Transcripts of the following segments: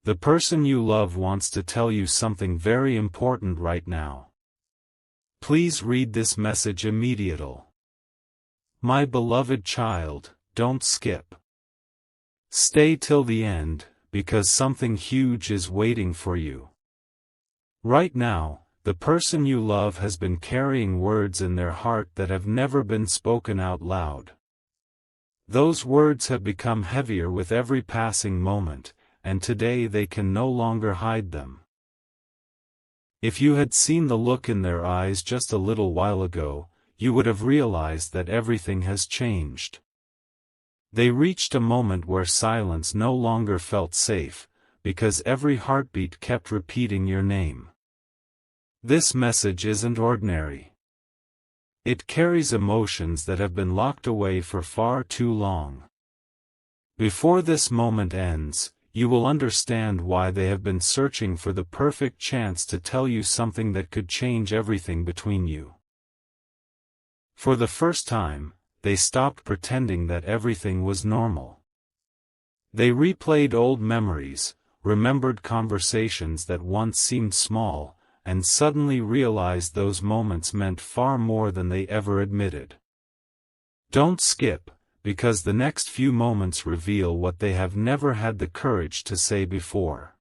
The person you love wants to tell you something very important right now. Please read this message immediately. My beloved child, don't skip. Stay till the end, because something huge is waiting for you. Right now, the person you love has been carrying words in their heart that have never been spoken out loud. Those words have become heavier with every passing moment, and today they can no longer hide them. If you had seen the look in their eyes just a little while ago, you would have realized that everything has changed. They reached a moment where silence no longer felt safe, because every heartbeat kept repeating your name. This message isn't ordinary. It carries emotions that have been locked away for far too long. Before this moment ends, you will understand why they have been searching for the perfect chance to tell you something that could change everything between you. For the first time, they stopped pretending that everything was normal. They replayed old memories, remembered conversations that once seemed small, and suddenly realized those moments meant far more than they ever admitted. Don't skip, because the next few moments reveal what they have never had the courage to say before.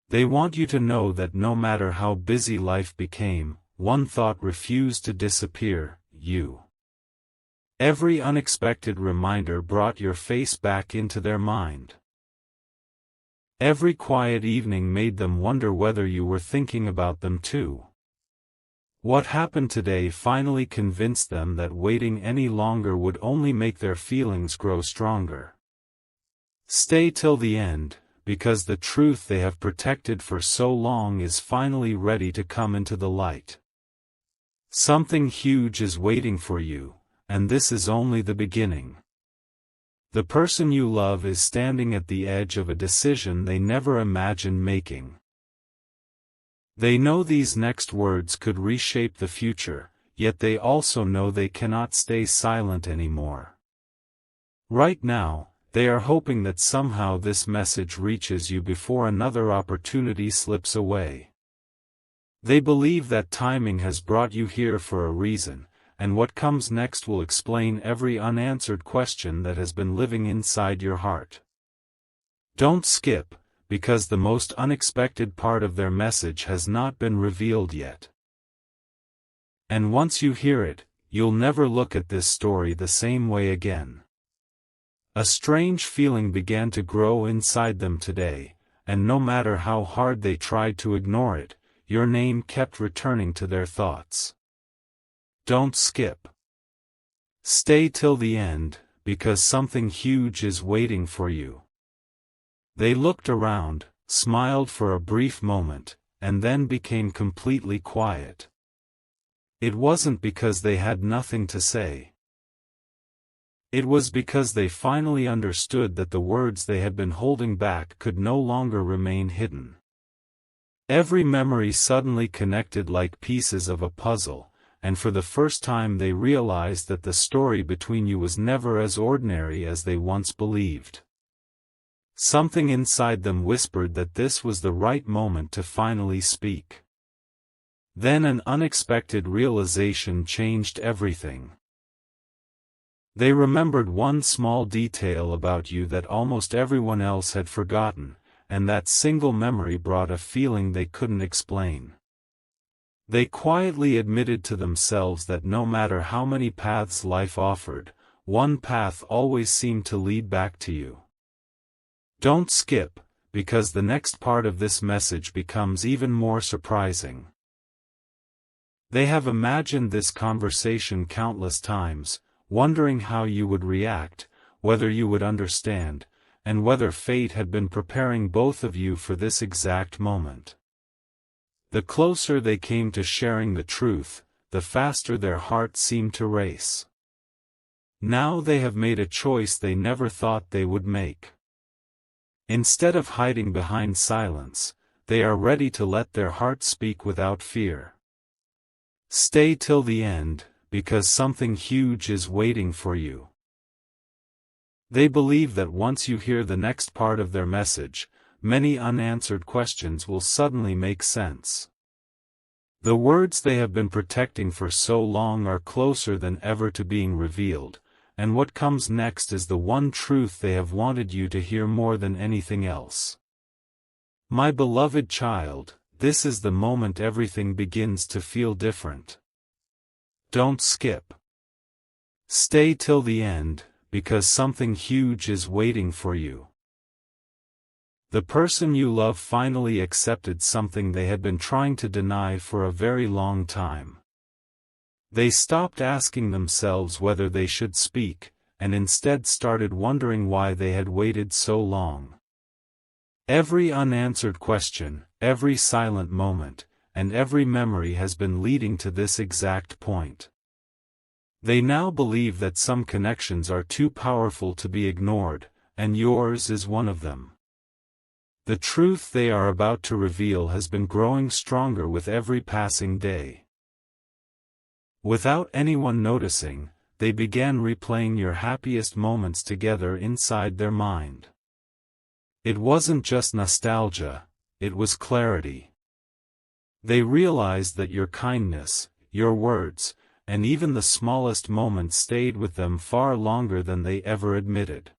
They want you to know that no matter how busy life became, one thought refused to disappear: you. Every unexpected reminder brought your face back into their mind. Every quiet evening made them wonder whether you were thinking about them too. What happened today finally convinced them that waiting any longer would only make their feelings grow stronger. Stay till the end, because the truth they have protected for so long is finally ready to come into the light. Something huge is waiting for you, and this is only the beginning. The person you love is standing at the edge of a decision they never imagined making. They know these next words could reshape the future, yet they also know they cannot stay silent anymore. Right now, they are hoping that somehow this message reaches you before another opportunity slips away. They believe that timing has brought you here for a reason, and what comes next will explain every unanswered question that has been living inside your heart. Don't skip, because the most unexpected part of their message has not been revealed yet. And once you hear it, you'll never look at this story the same way again. A strange feeling began to grow inside them today, and no matter how hard they tried to ignore it, your name kept returning to their thoughts. Don't skip. Stay till the end, because something huge is waiting for you. They looked around, smiled for a brief moment, and then became completely quiet. It wasn't because they had nothing to say. It was because they finally understood that the words they had been holding back could no longer remain hidden. Every memory suddenly connected like pieces of a puzzle, and for the first time they realized that the story between you was never as ordinary as they once believed. Something inside them whispered that this was the right moment to finally speak. Then an unexpected realization changed everything. They remembered one small detail about you that almost everyone else had forgotten, and that single memory brought a feeling they couldn't explain. They quietly admitted to themselves that no matter how many paths life offered, one path always seemed to lead back to you. Don't skip, because the next part of this message becomes even more surprising. They have imagined this conversation countless times, wondering how you would react, whether you would understand, and whether fate had been preparing both of you for this exact moment. The closer they came to sharing the truth, the faster their hearts seemed to race. Now they have made a choice they never thought they would make. Instead of hiding behind silence, they are ready to let their hearts speak without fear. Stay till the end, because something huge is waiting for you. They believe that once you hear the next part of their message, many unanswered questions will suddenly make sense. The words they have been protecting for so long are closer than ever to being revealed, and what comes next is the one truth they have wanted you to hear more than anything else. My beloved child, this is the moment everything begins to feel different. Don't skip. Stay till the end, because something huge is waiting for you. The person you love finally accepted something they had been trying to deny for a very long time. They stopped asking themselves whether they should speak, and instead started wondering why they had waited so long. Every unanswered question, every silent moment, and every memory has been leading to this exact point. They now believe that some connections are too powerful to be ignored, and yours is one of them. The truth they are about to reveal has been growing stronger with every passing day. Without anyone noticing, they began replaying your happiest moments together inside their mind. It wasn't just nostalgia, it was clarity. They realized that your kindness, your words, and even the smallest moments stayed with them far longer than they ever admitted.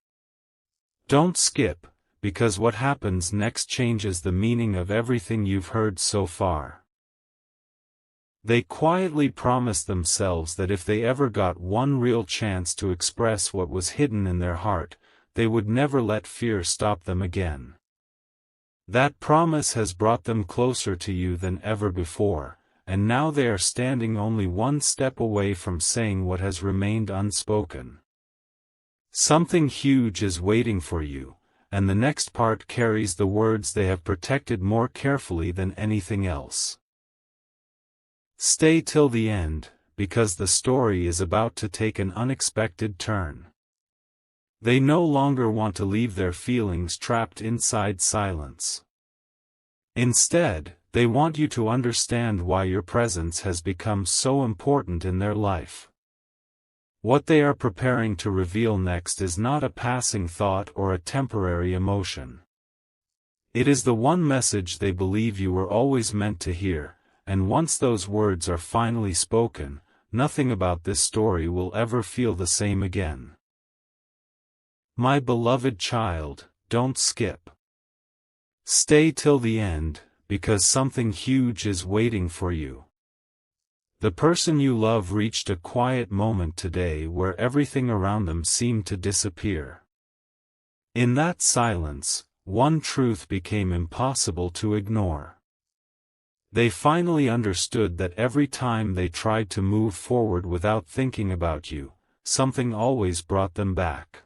Don't skip, because what happens next changes the meaning of everything you've heard so far. They quietly promised themselves that if they ever got one real chance to express what was hidden in their heart, they would never let fear stop them again. That promise has brought them closer to you than ever before, and now they are standing only one step away from saying what has remained unspoken. Something huge is waiting for you, and the next part carries the words they have protected more carefully than anything else. Stay till the end, because the story is about to take an unexpected turn. They no longer want to leave their feelings trapped inside silence. Instead, they want you to understand why your presence has become so important in their life. What they are preparing to reveal next is not a passing thought or a temporary emotion. It is the one message they believe you were always meant to hear, and once those words are finally spoken, nothing about this story will ever feel the same again. My beloved child, don't skip. Stay till the end, because something huge is waiting for you. The person you love reached a quiet moment today where everything around them seemed to disappear. In that silence, one truth became impossible to ignore. They finally understood that every time they tried to move forward without thinking about you, something always brought them back.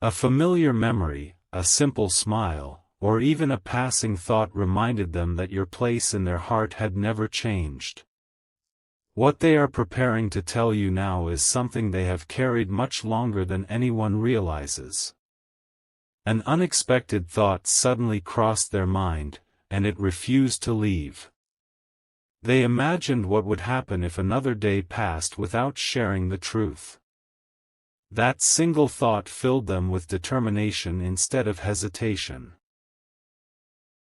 A familiar memory, a simple smile, or even a passing thought reminded them that your place in their heart had never changed. What they are preparing to tell you now is something they have carried much longer than anyone realizes. An unexpected thought suddenly crossed their mind, and it refused to leave. They imagined what would happen if another day passed without sharing the truth. That single thought filled them with determination instead of hesitation.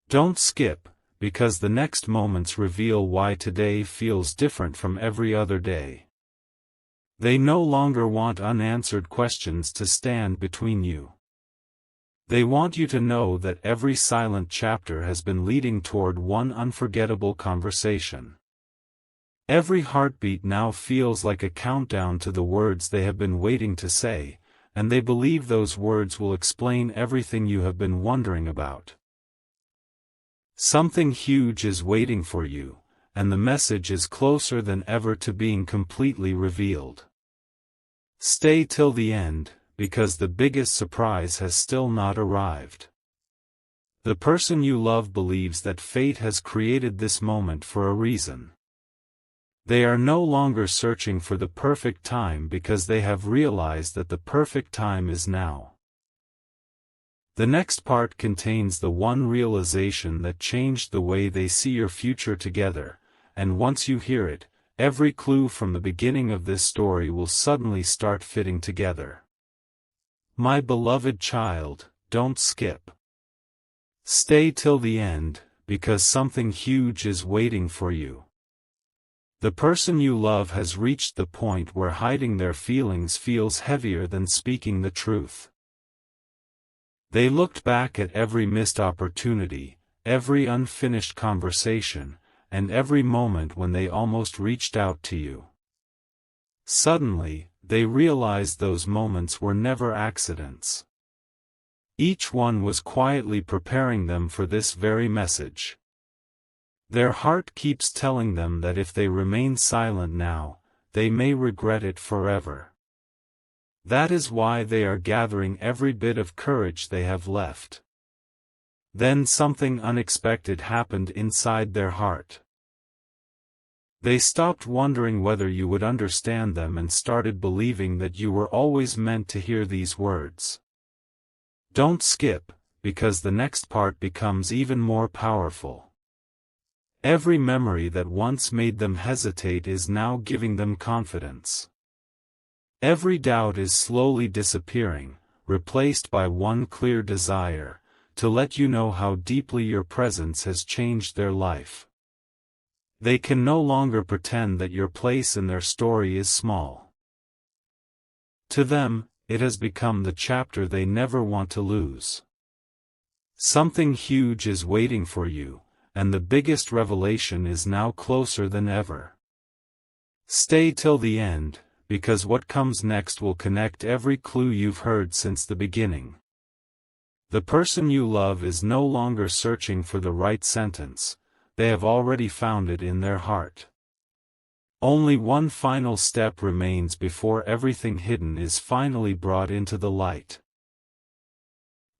Don't skip, because the next moments reveal why today feels different from every other day. They no longer want unanswered questions to stand between you. They want you to know that every silent chapter has been leading toward one unforgettable conversation. Every heartbeat now feels like a countdown to the words they have been waiting to say, and they believe those words will explain everything you have been wondering about. Something huge is waiting for you, and the message is closer than ever to being completely revealed. Stay till the end, because the biggest surprise has still not arrived. The person you love believes that fate has created this moment for a reason. They are no longer searching for the perfect time because they have realized that the perfect time is now. The next part contains the one realization that changed the way they see your future together, and once you hear it, every clue from the beginning of this story will suddenly start fitting together. My beloved child, don't skip. Stay till the end, because something huge is waiting for you. The person you love has reached the point where hiding their feelings feels heavier than speaking the truth. They looked back at every missed opportunity, every unfinished conversation, and every moment when they almost reached out to you. Suddenly, they realized those moments were never accidents. Each one was quietly preparing them for this very message. Their heart keeps telling them that if they remain silent now, they may regret it forever. That is why they are gathering every bit of courage they have left. Then something unexpected happened inside their heart. They stopped wondering whether you would understand them and started believing that you were always meant to hear these words. Don't skip, because the next part becomes even more powerful. Every memory that once made them hesitate is now giving them confidence. Every doubt is slowly disappearing, replaced by one clear desire, to let you know how deeply your presence has changed their life. They can no longer pretend that your place in their story is small. To them, it has become the chapter they never want to lose. Something huge is waiting for you, and the biggest revelation is now closer than ever. Stay till the end, because what comes next will connect every clue you've heard since the beginning. The person you love is no longer searching for the right sentence, they have already found it in their heart. Only one final step remains before everything hidden is finally brought into the light.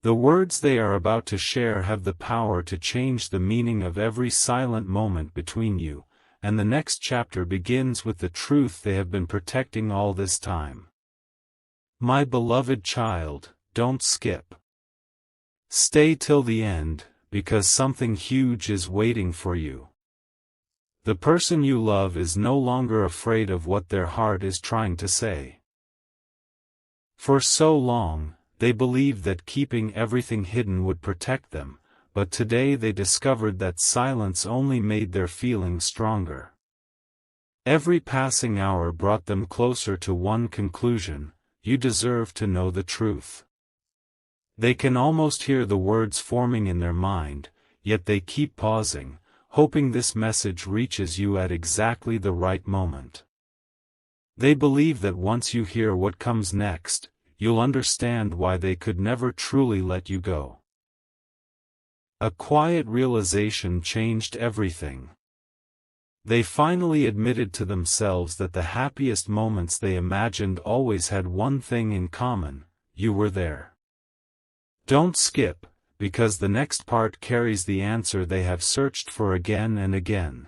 The words they are about to share have the power to change the meaning of every silent moment between you, and the next chapter begins with the truth they have been protecting all this time. My beloved child, don't skip. Stay till the end, because something huge is waiting for you. The person you love is no longer afraid of what their heart is trying to say. For so long, they believed that keeping everything hidden would protect them, but today they discovered that silence only made their feelings stronger. Every passing hour brought them closer to one conclusion: you deserve to know the truth. They can almost hear the words forming in their mind, yet they keep pausing, hoping this message reaches you at exactly the right moment. They believe that once you hear what comes next, you'll understand why they could never truly let you go. A quiet realization changed everything. They finally admitted to themselves that the happiest moments they imagined always had one thing in common: you were there. Don't skip, because the next part carries the answer they have searched for again and again.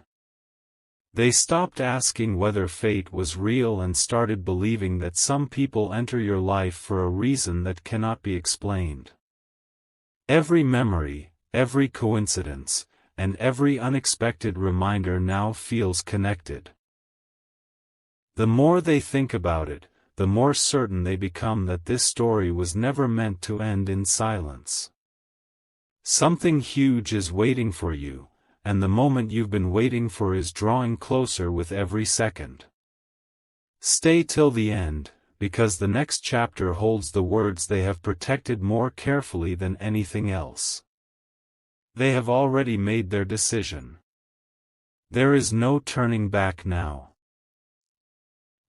They stopped asking whether fate was real and started believing that some people enter your life for a reason that cannot be explained. Every memory, every coincidence, and every unexpected reminder now feels connected. The more they think about it, the more certain they become that this story was never meant to end in silence. Something huge is waiting for you, and the moment you've been waiting for is drawing closer with every second. Stay till the end, because the next chapter holds the words they have protected more carefully than anything else. They have already made their decision. There is no turning back now.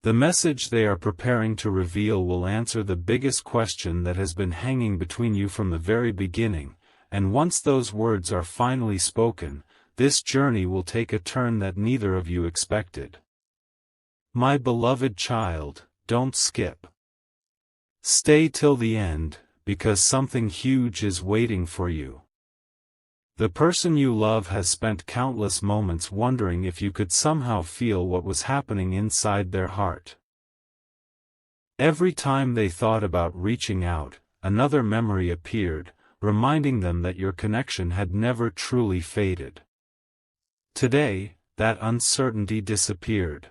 The message they are preparing to reveal will answer the biggest question that has been hanging between you from the very beginning, and once those words are finally spoken, this journey will take a turn that neither of you expected. My beloved child, don't skip. Stay till the end, because something huge is waiting for you. The person you love has spent countless moments wondering if you could somehow feel what was happening inside their heart. Every time they thought about reaching out, another memory appeared, reminding them that your connection had never truly faded. Today, that uncertainty disappeared.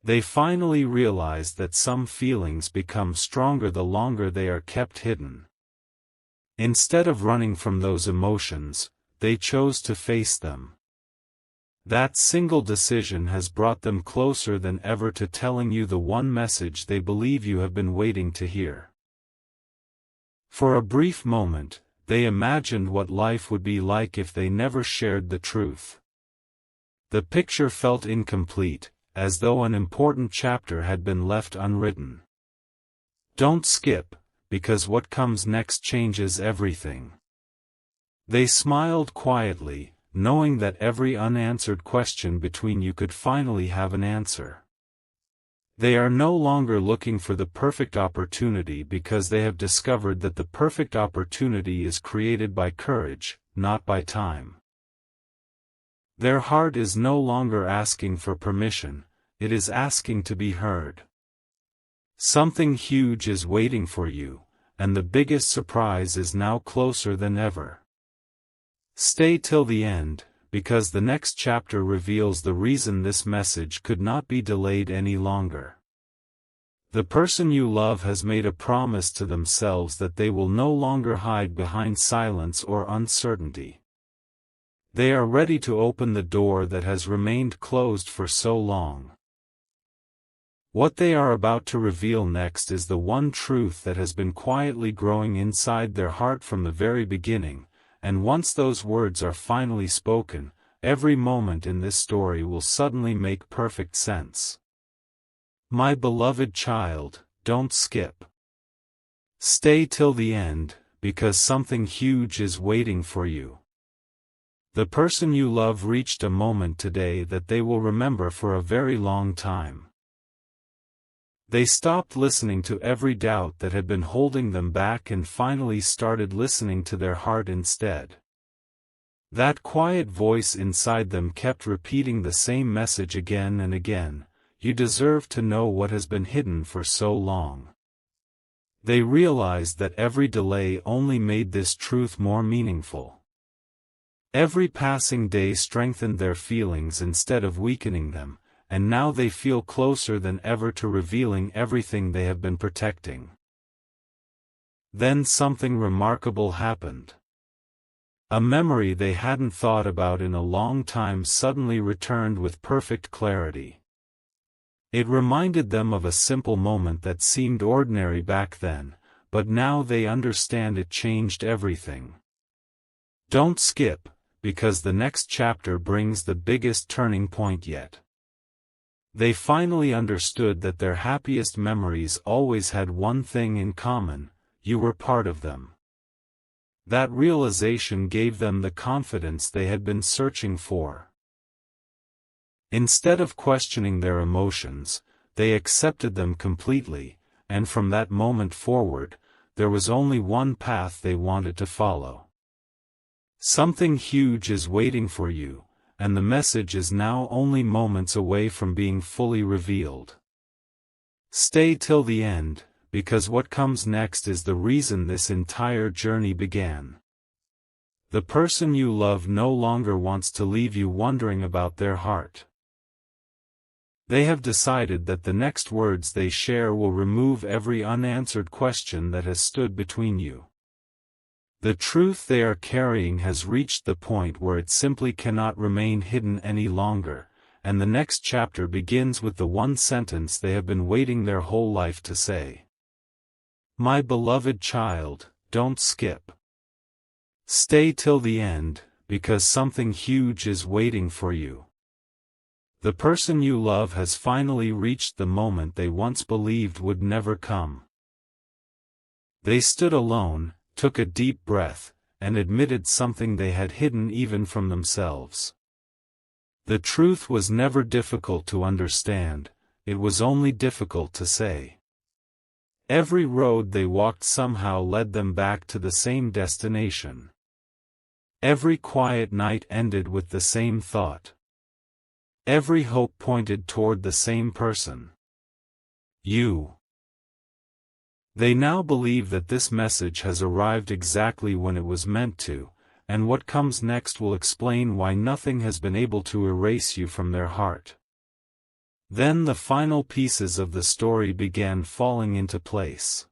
They finally realized that some feelings become stronger the longer they are kept hidden. Instead of running from those emotions, they chose to face them. That single decision has brought them closer than ever to telling you the one message they believe you have been waiting to hear. For a brief moment, they imagined what life would be like if they never shared the truth. The picture felt incomplete, as though an important chapter had been left unwritten. Don't skip, because what comes next changes everything. They smiled quietly, knowing that every unanswered question between you could finally have an answer. They are no longer looking for the perfect opportunity because they have discovered that the perfect opportunity is created by courage, not by time. Their heart is no longer asking for permission, it is asking to be heard. Something huge is waiting for you, and the biggest surprise is now closer than ever. Stay till the end, because the next chapter reveals the reason this message could not be delayed any longer. The person you love has made a promise to themselves that they will no longer hide behind silence or uncertainty. They are ready to open the door that has remained closed for so long. What they are about to reveal next is the one truth that has been quietly growing inside their heart from the very beginning, and once those words are finally spoken, every moment in this story will suddenly make perfect sense. My beloved child, don't skip. Stay till the end, because something huge is waiting for you. The person you love reached a moment today that they will remember for a very long time. They stopped listening to every doubt that had been holding them back and finally started listening to their heart instead. That quiet voice inside them kept repeating the same message again and again: you deserve to know what has been hidden for so long. They realized that every delay only made this truth more meaningful. Every passing day strengthened their feelings instead of weakening them, and now they feel closer than ever to revealing everything they have been protecting. Then something remarkable happened. A memory they hadn't thought about in a long time suddenly returned with perfect clarity. It reminded them of a simple moment that seemed ordinary back then, but now they understand it changed everything. Don't skip, because the next chapter brings the biggest turning point yet. They finally understood that their happiest memories always had one thing in common: you were part of them. That realization gave them the confidence they had been searching for. Instead of questioning their emotions, they accepted them completely, and from that moment forward, there was only one path they wanted to follow. Something huge is waiting for you, and the message is now only moments away from being fully revealed. Stay till the end, because what comes next is the reason this entire journey began. The person you love no longer wants to leave you wondering about their heart. They have decided that the next words they share will remove every unanswered question that has stood between you. The truth they are carrying has reached the point where it simply cannot remain hidden any longer, and the next chapter begins with the one sentence they have been waiting their whole life to say. My beloved child, don't skip. Stay till the end, because something huge is waiting for you. The person you love has finally reached the moment they once believed would never come. They stood alone, took a deep breath, and admitted something they had hidden even from themselves. The truth was never difficult to understand, it was only difficult to say. Every road they walked somehow led them back to the same destination. Every quiet night ended with the same thought. Every hope pointed toward the same person. You. They now believe that this message has arrived exactly when it was meant to, and what comes next will explain why nothing has been able to erase you from their heart. Then the final pieces of the story began falling into place.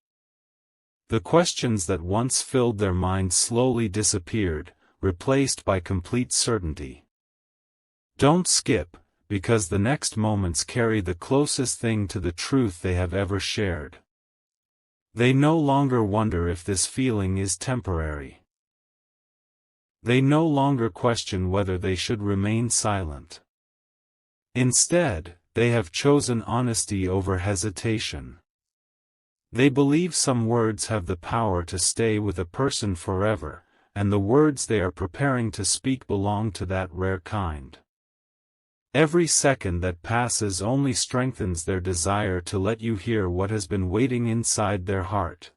The questions that once filled their minds slowly disappeared, replaced by complete certainty. Don't skip, because the next moments carry the closest thing to the truth they have ever shared. They no longer wonder if this feeling is temporary. They no longer question whether they should remain silent. Instead, they have chosen honesty over hesitation. They believe some words have the power to stay with a person forever, and the words they are preparing to speak belong to that rare kind. Every second that passes only strengthens their desire to let you hear what has been waiting inside their heart.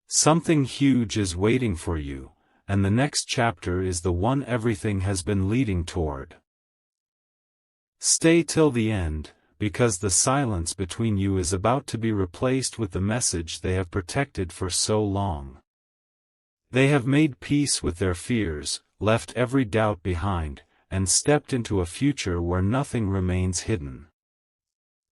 Something huge is waiting for you, and the next chapter is the one everything has been leading toward. Stay till the end, because the silence between you is about to be replaced with the message they have protected for so long. They have made peace with their fears, left every doubt behind, and stepped into a future where nothing remains hidden.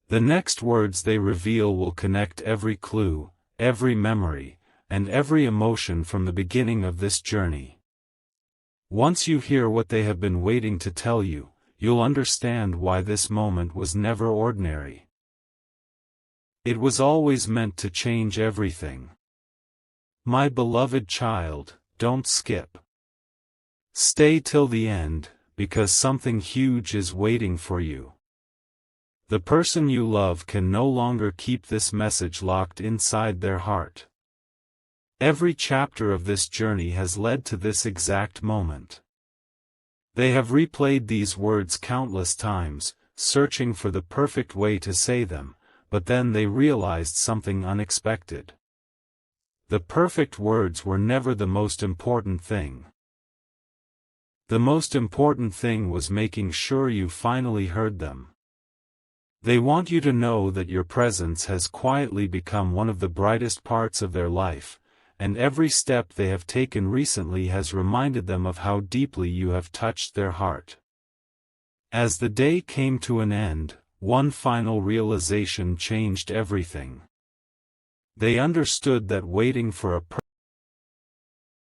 The next words they reveal will connect every clue, every memory, and every emotion from the beginning of this journey. Once you hear what they have been waiting to tell you, you'll understand why this moment was never ordinary. It was always meant to change everything. My beloved child, don't skip. Stay till the end, because something huge is waiting for you. The person you love can no longer keep this message locked inside their heart. Every chapter of this journey has led to this exact moment. They have replayed these words countless times, searching for the perfect way to say them, but then they realized something unexpected. The perfect words were never the most important thing. The most important thing was making sure you finally heard them. They want you to know that your presence has quietly become one of the brightest parts of their life, and every step they have taken recently has reminded them of how deeply you have touched their heart. As the day came to an end, one final realization changed everything. They understood that waiting for a